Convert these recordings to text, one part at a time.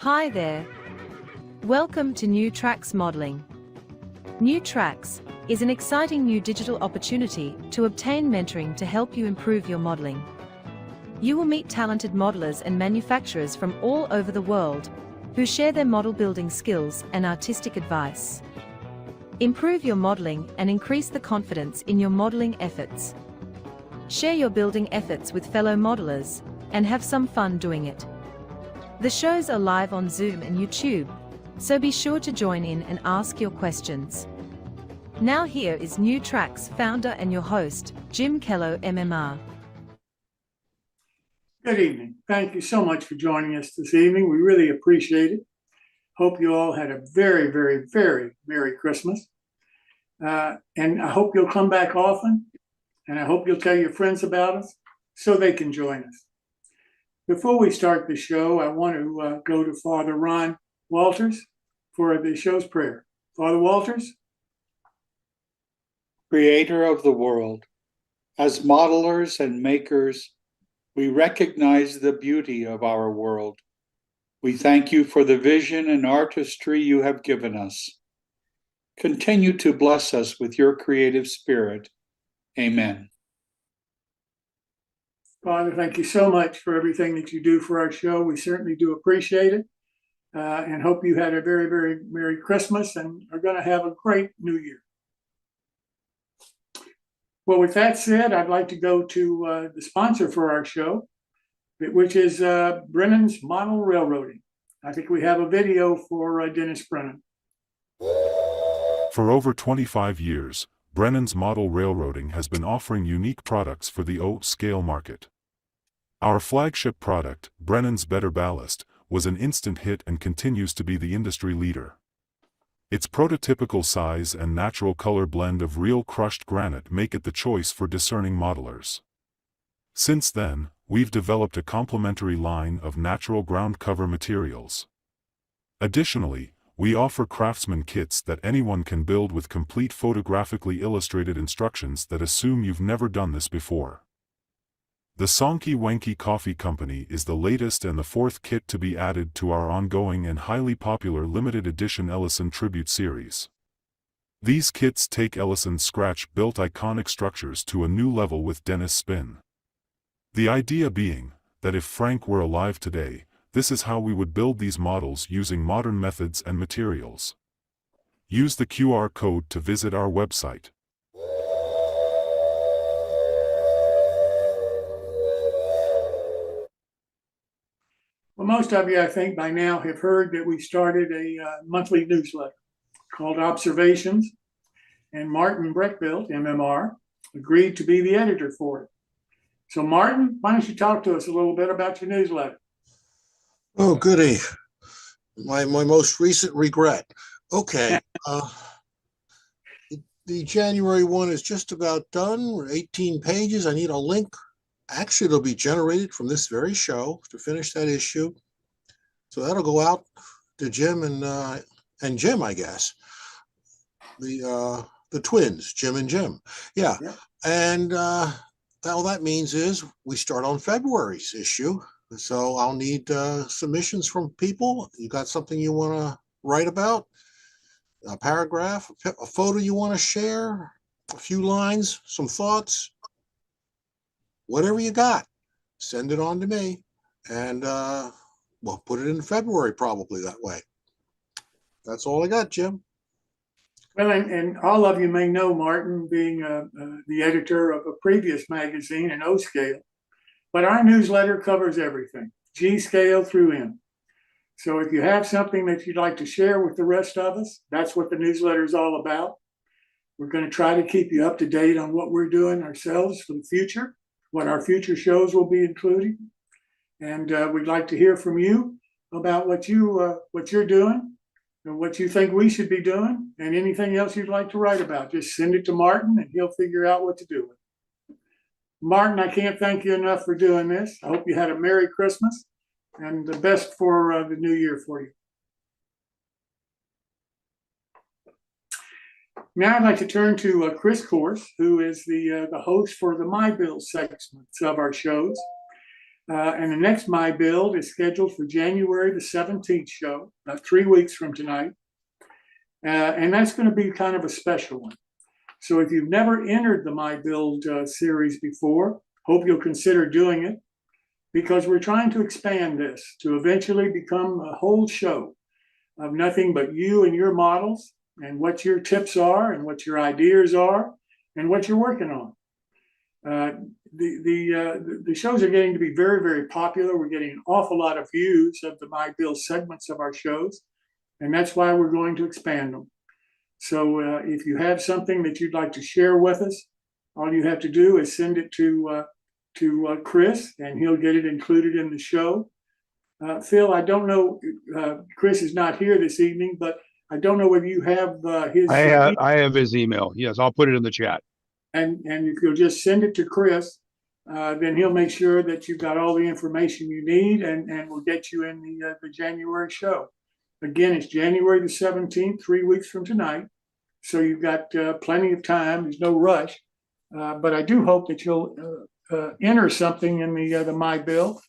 Hi there. Welcome to New Tracks Modeling. New Tracks is an exciting new digital opportunity to obtain mentoring to help you improve your modeling. You will meet talented modelers and manufacturers from all over the world who share their model building skills and artistic advice. Improve your modeling and increase the confidence in your modeling efforts. Share your building efforts with fellow modelers and have some fun doing it. The shows are live on Zoom and YouTube, so be sure to join in and ask your questions. Now here is New Tracks founder and your host, Jim Kello, MMR. Good evening. Thank you so much for joining us this evening. We really appreciate it. Hope you all had a very, very, very Merry Christmas. And I hope you'll come back often, and I hope you'll tell your friends about us so they can join us. Before we start the show, I want to go to Father Ron Walters for the show's prayer. Father Walters? Creator of the world, as modelers and makers, we recognize the beauty of our world. We thank you for the vision and artistry you have given us. Continue to bless us with your creative spirit. Amen. Father, thank you so much for everything that you do for our show. We certainly do appreciate it, and hope you had a very, very Merry Christmas and are going to have a great New Year. Well, with that said, I'd like to go to the sponsor for our show, which is Brennan's Model Railroading. I think we have a video for Dennis Brennan. For over 25 years, Brennan's Model Railroading has been offering unique products for the O-scale market. Our flagship product, Brennan's Better Ballast, was an instant hit and continues to be the industry leader. Its prototypical size and natural color blend of real crushed granite make it the choice for discerning modelers. Since then, we've developed a complementary line of natural ground cover materials. Additionally, we offer craftsman kits that anyone can build with complete photographically illustrated instructions that assume you've never done this before. The Sonky Wanky Coffee Company is the latest and the fourth kit to be added to our ongoing and highly popular limited edition Ellison Tribute series. These kits take Ellison's scratch-built iconic structures to a new level with Dennis spin. The idea being that if Frank were alive today, this is how we would build these models using modern methods and materials. Use the QR code to visit our website. Well, most of you, I think, by now have heard that we started a monthly newsletter called Observations, and Martin Breckbilt, MMR, agreed to be the editor for it. So, Martin, why don't you talk to us a little bit about your newsletter? Oh, goody. My most recent regret. Okay. The January one is just about done. We're 18 pages. I need a link. Actually, it'll be generated from this very show to finish that issue. So that'll go out to Jim and Jim, I guess. The twins, Jim and Jim. Yeah. And all that means is we start on February's issue. So I'll need submissions from people. You got something you want to write about? A paragraph, a photo you want to share, a few lines, some thoughts, whatever you got, send it on to me, and we'll put it in February probably that way. That's all I got, Jim. Well, and all of you may know Martin being the editor of a previous magazine, an O-scale, but our newsletter covers everything, G-scale through M. So if you have something that you'd like to share with the rest of us, that's what the newsletter is all about. We're going to try to keep you up to date on what we're doing ourselves for the future, what our future shows will be including. And we'd like to hear from you about what you're doing and what you think we should be doing, and anything else you'd like to write about. Just send it to Martin and he'll figure out what to do with it. Martin, I can't thank you enough for doing this. I hope you had a Merry Christmas and the best for the new year for you. Now I'd like to turn to Chris Course, who is the host for the My Bill segments of our shows. And the next My Build is scheduled for January the 17th show, 3 weeks from tonight. And that's going to be kind of a special one. So if you've never entered the My Build series before, hope you'll consider doing it, because we're trying to expand this to eventually become a whole show of nothing but you and your models and what your tips are and what your ideas are and what you're working on. The shows are getting to be very, very popular. We're getting an awful lot of views of the My Build segments of our shows, and that's why we're going to expand them. So if you have something that you'd like to share with us, all you have to do is send it to Chris, and he'll get it included in the show. Phil, I don't know, Chris is not here this evening, but I don't know whether you have his. I have his email. Yes, I'll put it in the chat. And if you'll just send it to Chris, then he'll make sure that you've got all the information you need, and we'll get you in the January show. Again, it's January the 17th, 3 weeks from tonight. So you've got plenty of time. There's no rush. But I do hope that you'll enter something in the My Build,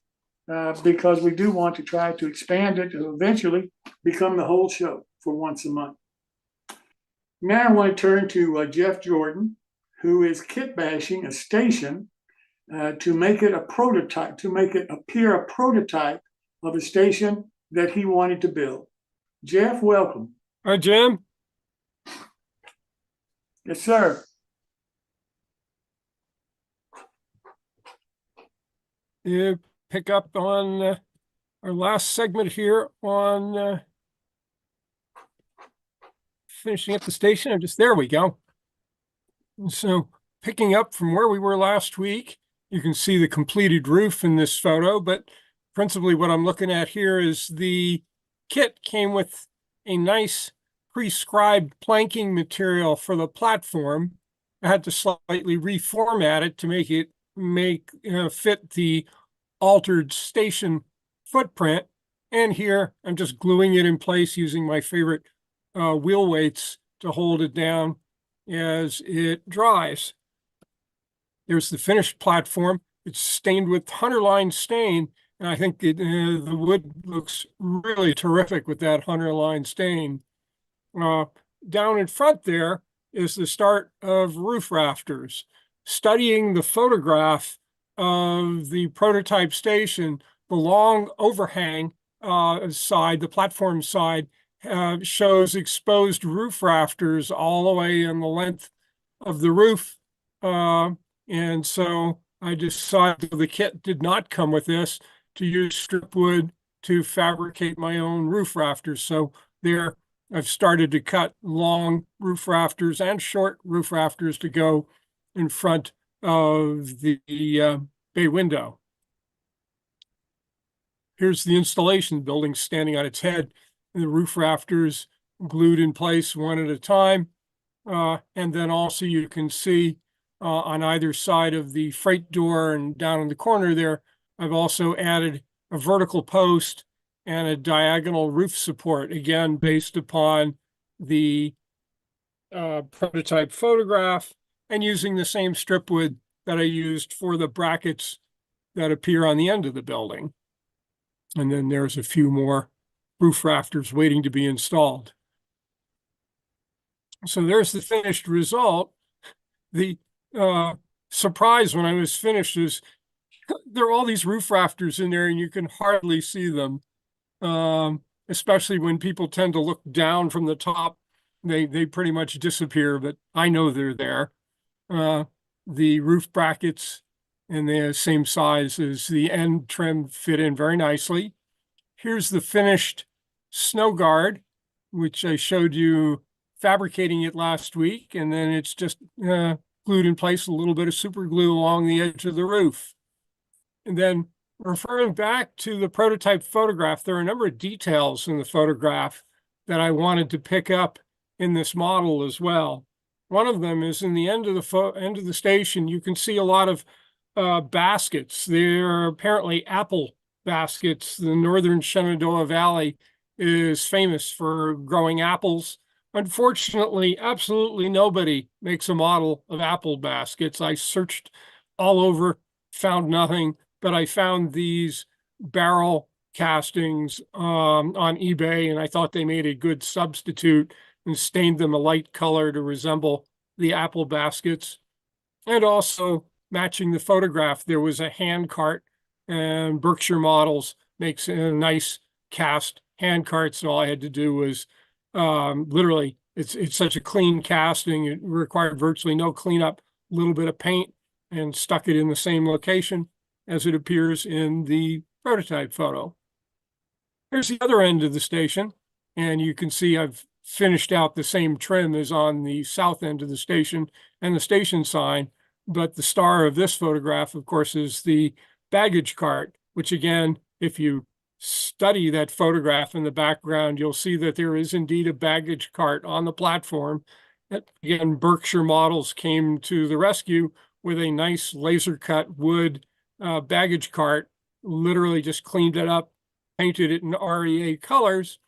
because we do want to try to expand it to eventually become the whole show for once a month. Now I want to turn to Jeff Jordan, who is kit bashing a station to make it a prototype, to make it appear a prototype of a station that he wanted to build. Jeff, welcome. Hi, Jim. Yes, sir. You pick up on our last segment here on finishing up the station. There we go. So picking up from where we were last week, you can see the completed roof in this photo, but principally what I'm looking at here is the kit came with a nice prescribed planking material for the platform. I had to slightly reformat it to make it fit the altered station footprint. And here I'm just gluing it in place using my favorite wheel weights to hold it down as it dries. There's the finished platform. It's stained with hunter line stain, and I think the wood looks really terrific with that hunter line stain. Down in front there is the start of roof rafters. Studying the photograph of the prototype station, the long overhang side, the platform side, shows exposed roof rafters all the way in the length of the roof. And so I decided, the kit did not come with this, to use strip wood to fabricate my own roof rafters. So there, I've started to cut long roof rafters and short roof rafters to go in front of the bay window. Here's the installation. The building standing on its head, and the roof rafters glued in place one at a time. And then also you can see on either side of the freight door and down in the corner there, I've also added a vertical post and a diagonal roof support, again, based upon the prototype photograph, and using the same strip wood that I used for the brackets that appear on the end of the building. And then there's a few more roof rafters waiting to be installed. So there's the finished result. The surprise when I was finished is there are all these roof rafters in there and you can hardly see them, especially when people tend to look down from the top. They pretty much disappear, but I know they're there. The roof brackets and the same size as the end trim fit in very nicely. Here's the finished snow guard, which I showed you fabricating it last week, and then it's just glued in place, a little bit of super glue along the edge of the roof. And then referring back to the prototype photograph, there are a number of details in the photograph that I wanted to pick up in this model as well. One of them is in the end of the station, you can see a lot of baskets. They're apparently apple baskets. The northern Shenandoah Valley is famous for growing apples. Unfortunately, absolutely nobody makes a model of apple baskets. I searched all over, found nothing, but I found these barrel castings on eBay, and I thought they made a good substitute and stained them a light color to resemble the apple baskets. And also matching the photograph, there was a hand cart, and Berkshire Models makes a nice cast hand carts, and all I had to do was literally, it's such a clean casting, it required virtually no cleanup, a little bit of paint, and stuck it in the same location as it appears in the prototype photo. Here's the other end of the station, and you can see I've finished out the same trim as on the south end of the station and the station sign, but the star of this photograph, of course, is the baggage cart, which again, if you study that photograph in the background, you'll see that there is indeed a baggage cart on the platform. Again, Berkshire Models came to the rescue with a nice laser cut wood baggage cart, literally just cleaned it up, painted it in REA colors.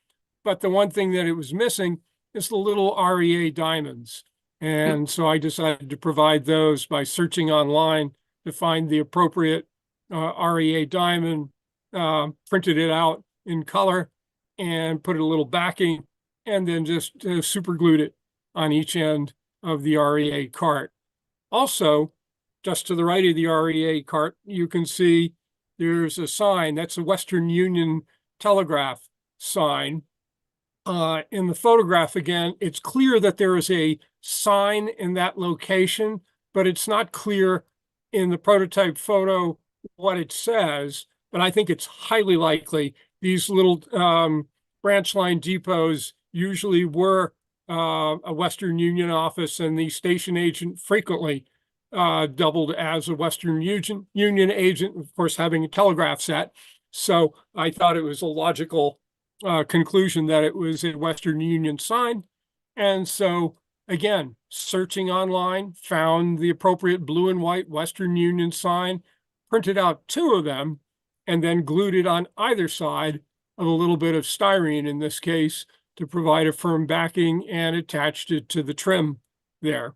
But the one thing that it was missing is the little REA diamonds. And so I decided to provide those by searching online to find the appropriate REA diamond, printed it out in color and put a little backing, and then just super glued it on each end of the REA cart. Also, just to the right of the REA cart, you can see there's a sign. That's a Western Union telegraph sign. In the photograph, again, it's clear that there is a sign in that location, but it's not clear in the prototype photo what it says. But I think it's highly likely these little branch line depots usually were a Western Union office, and the station agent frequently doubled as a Western Union agent, of course, having a telegraph set. So I thought it was a logical conclusion that it was a Western Union sign. And so, again, searching online, found the appropriate blue and white Western Union sign, printed out 2 of them, and then glued it on either side of a little bit of styrene, in this case, to provide a firm backing, and attached it to the trim there.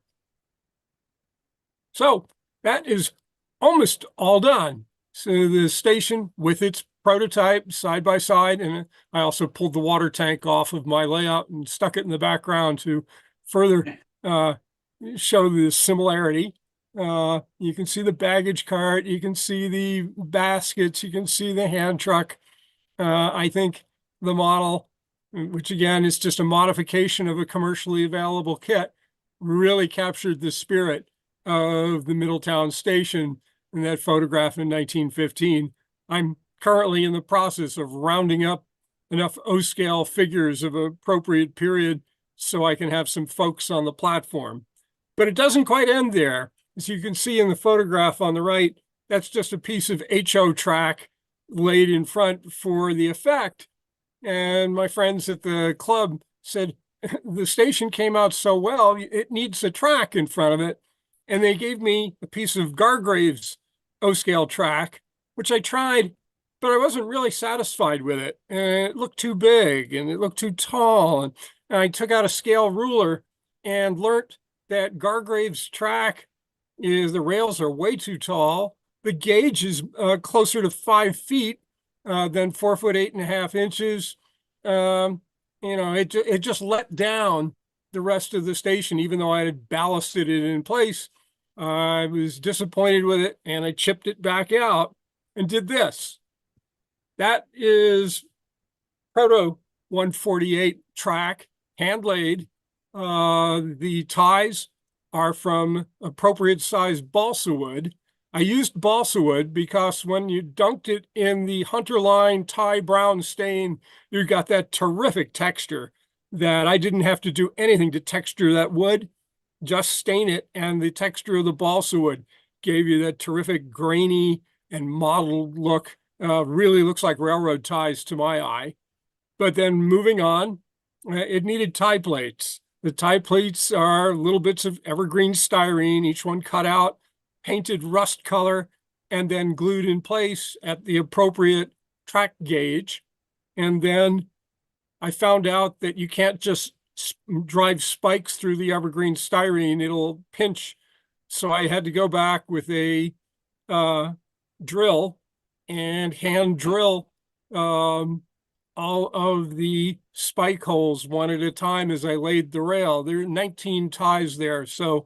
So that is almost all done. So the station with its prototype side by side, and I also pulled the water tank off of my layout and stuck it in the background to further show the similarity. You can see the baggage cart, you can see the baskets, you can see the hand truck. I think the model, which again is just a modification of a commercially available kit, really captured the spirit of the Middletown station in that photograph in 1915. I'm currently in the process of rounding up enough O-scale figures of appropriate period so I can have some folks on the platform. But it doesn't quite end there. As you can see in the photograph on the right, that's just a piece of HO track laid in front for the effect. And my friends at the club said, the station came out so well, it needs a track in front of it. And they gave me a piece of Gargrave's O-scale track, which I tried, but I wasn't really satisfied with it. And it looked too big and it looked too tall. And I took out a scale ruler and learned that Gargrave's track is, the rails are way too tall. The gauge is closer to 5 feet than 4 foot 8.5 inches. It just let down the rest of the station, even though I had ballasted it in place. I was disappointed with it, and I chipped it back out and did this. That is Proto 148 track, hand laid. The ties are from appropriate size balsa wood. I used balsa wood because when you dunked it in the Hunter Line tie brown stain, you got that terrific texture that I didn't have to do anything to texture that wood, just stain it, and the texture of the balsa wood gave you that terrific grainy and mottled look. Really looks like railroad ties to my eye. But then moving on, it needed tie plates. The tie plates are little bits of evergreen styrene, each one cut out, painted rust color, and then glued in place at the appropriate track gauge. And then I found out that you can't just drive spikes through the evergreen styrene, it'll pinch. So I had to go back with a drill and hand drill all of the spike holes one at a time as I laid the rail. There are 19 ties there. So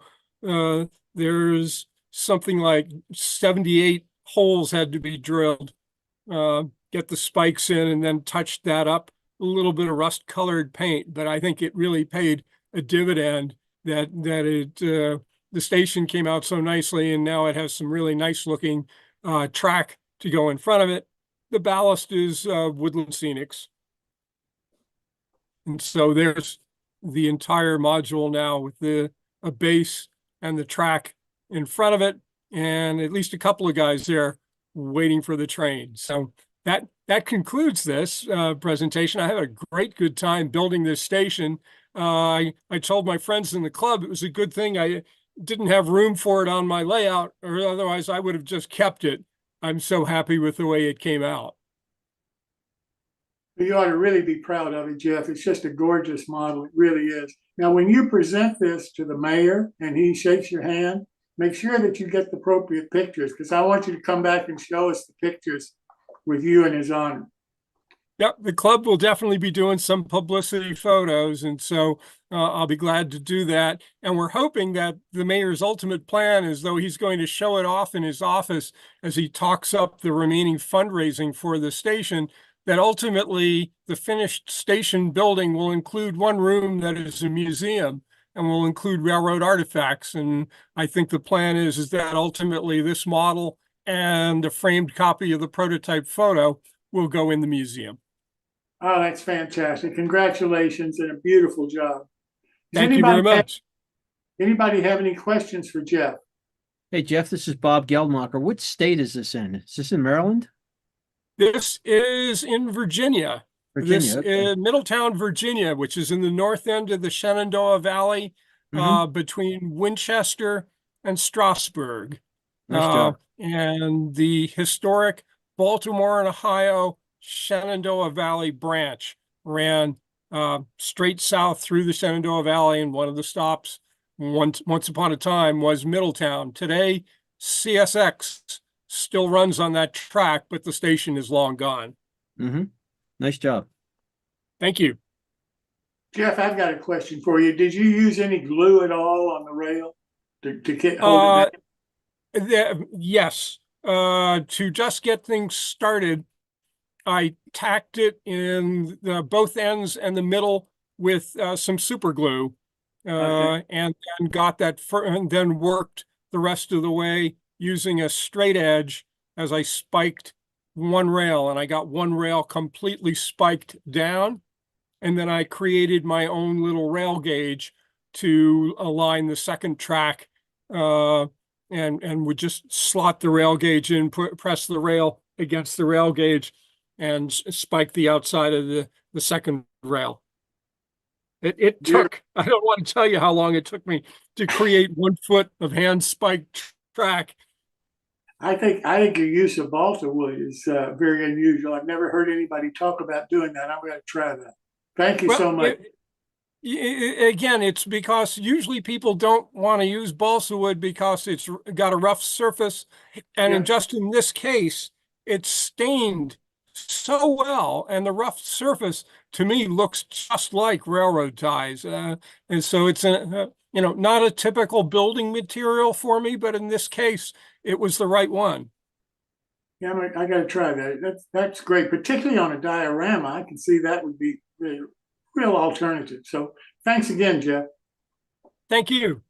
there's something like 78 holes had to be drilled, get the spikes in, and then touched that up. A little bit of rust colored paint, but I think it really paid a dividend that the station came out so nicely, and now it has some really nice looking track to go in front of it. The ballast is Woodland Scenics. And so there's the entire module now with a base and the track in front of it, and at least a couple of guys there waiting for the train. So that concludes this presentation. I had a great good time building this station. I told my friends in the club it was a good thing I didn't have room for it on my layout, or otherwise I would have just kept it. I'm so happy with the way it came out. You ought to really be proud of it, Jeff. It's just a gorgeous model. It really is. Now, when you present this to the mayor and he shakes your hand, make sure that you get the appropriate pictures, because I want you to come back and show us the pictures with you in his honor. Yep, the club will definitely be doing some publicity photos, and so I'll be glad to do that. And we're hoping that the mayor's ultimate plan is, though he's going to show it off in his office as he talks up the remaining fundraising for the station, that ultimately the finished station building will include one room that is a museum and will include railroad artifacts. And I think the plan is that ultimately this model and a framed copy of the prototype photo will go in the museum. Oh, that's fantastic. Congratulations and a beautiful job. Thank you very much. Anybody have any questions for Jeff? Hey, Jeff, this is Bob Geldmacher. What state is this in? Is this in Maryland? This is in Virginia. Virginia. This Okay. is Middletown, Virginia, which is in the north end of the Shenandoah Valley, between Winchester and Strasburg. Nice job. And the historic Baltimore and Ohio Shenandoah Valley branch ran straight south through the Shenandoah Valley, and one of the stops once upon a time was Middletown. Today, CSX still runs on that track, but the station is long gone. Nice job. Thank you. Jeff, I've got a question for you. Did you use any glue at all on the rail to get hold of it? Yes. To just get things started, I tacked it in both ends and the middle with some super glue, Okay. and then got that and then worked the rest of the way using a straight edge as I spiked one rail, and I got one rail completely spiked down. And then I created my own little rail gauge to align the second track, and would just slot the rail gauge in, press the rail against the rail gauge, and spike the outside of the second rail. It took, I don't want to tell you how long it took me to create 1 foot of hand spiked track. I think your use of balsa wood is very unusual. I've never heard anybody talk about doing that. I'm going to try that. Thank you so much. Again, it's because usually people don't want to use balsa wood because it's got a rough surface. And just in this case, it's stained so well. And the rough surface, to me, looks just like railroad ties. And so it's not a typical building material for me, but in this case, it was the right one. Yeah, I got to try that. That's great, particularly on a diorama. I can see that would be a real alternative. So thanks again, Jeff. Thank you.